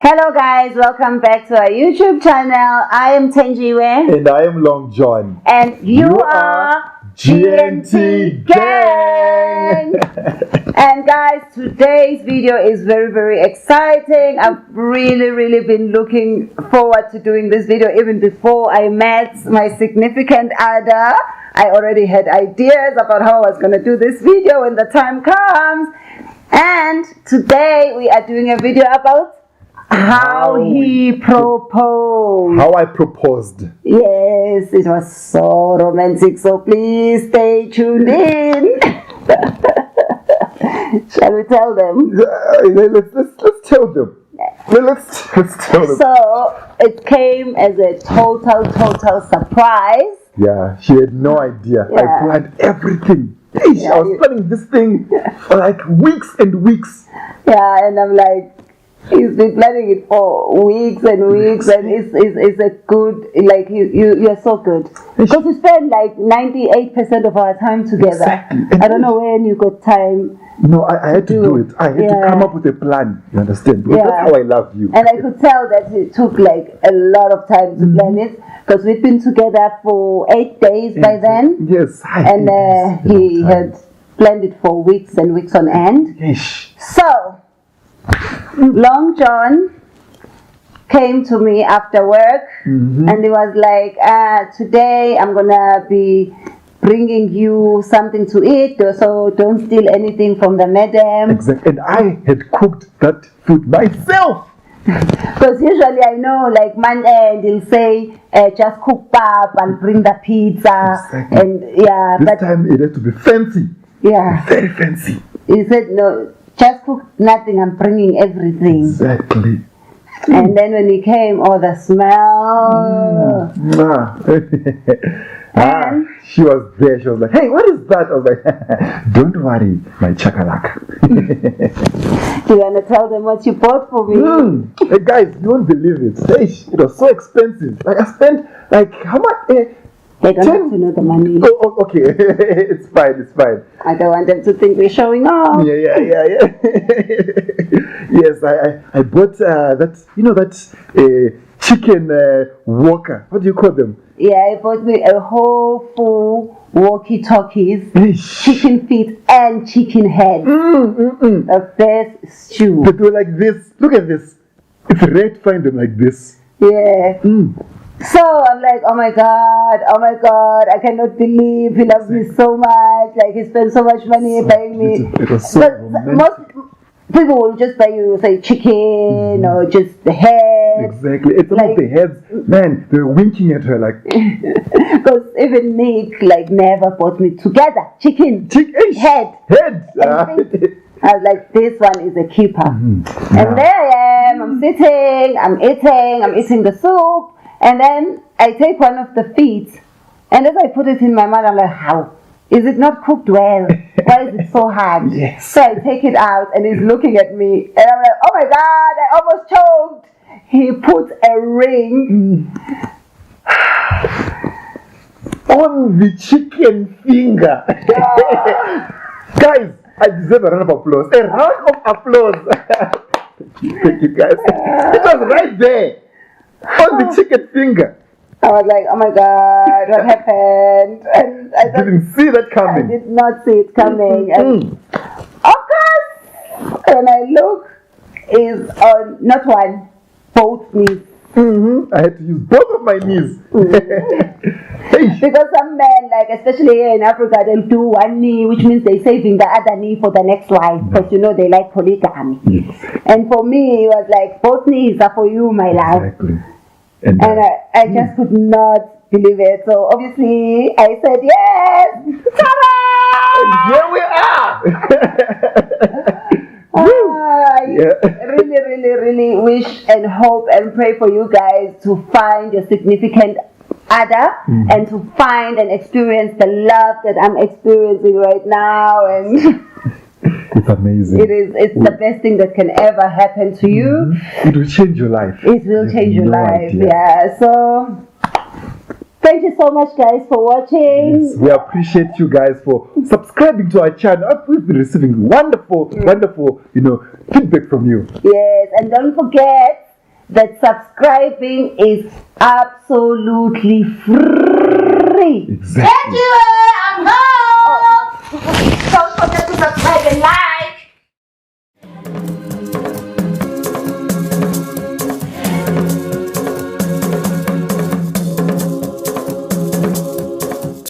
Hello guys, welcome back to our YouTube channel. I am Thenjiwe. And I am Long John. And you are GNT Gang. And guys, today's video is very exciting. I've really been looking forward to doing this video. Even before I met my significant other, I already had ideas about how I was going to do this video when the time comes. And today we are doing a video about how he proposed. How I proposed. Yes, it was so romantic. So please stay tuned in. Shall we tell them? Let's tell them. Let's tell them. So it came as a total surprise. Yeah, she had no idea. Yeah. I planned everything. I was planning this thing for like weeks and weeks. Yeah, and I'm like, he's been planning it for weeks and weeks, and it's a good, like, you're so good. Because we spend like 98% of our time together. Exactly. I don't know when you got time. No, I had to do it. I had to come up with a plan. You understand? Because that's how I love you. And I could tell that it took like a lot of time to plan it, because we'd been together for 8 days by then. Yes. And he had planned it for weeks and weeks on end. Ish. So, Long John came to me after work, and he was like, today I'm gonna be bringing you something to eat, so don't steal anything from the madam. Exactly. And I had cooked that food myself. Because usually I know, like, and he'll say, just cook pap and bring the pizza. Exactly. And this time it had to be fancy. Yeah. Very fancy. He said, no, just cook nothing, I'm bringing everything. Exactly. And then when he came, the smell. She was there. She was like, hey, what is that? I was like, don't worry, my chakalaka. Do you want to tell them what you bought for me? Hey guys, you won't believe it. Hey, it was so expensive. Like, I spent, like, how much? They don't have to know the money. Oh, okay. It's fine. I don't want them to think we're showing off. Yeah. Yes, I bought that chicken walker. What do you call them? Yeah, I bought me a whole full walkie-talkies, Ish. chicken feet and chicken head. A best stew. But they were like this. Look at this. It's rare to find them like this. Yeah. So I'm like, oh my God, I cannot believe he loves me so much. Like, he spent so much money buying me. It was so romantic. Most people will just buy you, say, chicken or just the head. Exactly. It's like, the heads. Man, they were winking at her like. Because even Nick, like, never bought me together. Chicken. Head. I was like, this one is a keeper. And there I am. I'm sitting. I'm eating the soup. And then I take one of the feet, and as I put it in my mouth, I'm like, how? Is it not cooked well? Why is it so hard? Yes. So I take it out, and he's looking at me, and I'm like, oh my God, I almost choked. He put a ring on the chicken finger. Guys, I deserve a round of applause. A round of applause. Thank you, guys. It was right there. On the chicken finger. I was like, oh my God, what happened? And I didn't see that coming. I did not see it coming. And of course, when I look, is on not one, both knees. I had to use both of my knees. Because some men, like, especially here in Africa, they'll do one knee, which means they're saving the other knee for the next wife, because they like polygamy. Yes. And for me, it was like, both knees are for you, my love. Exactly. And I just could not believe it. So obviously, I said yes. Ta-da! And here we are. I really wish and hope and pray for you guys to find your significant other and to find and experience the love that I'm experiencing right now. And it's amazing. It's the best thing that can ever happen to you. It will change your life. It will change your life. Idea. Yeah. So thank you so much, guys, for watching. Yes, we appreciate you guys for subscribing to our channel. We've been receiving wonderful, feedback from you. Yes, and don't forget that subscribing is absolutely free. Exactly. Thenjiwe, I'm home. Don't forget to subscribe.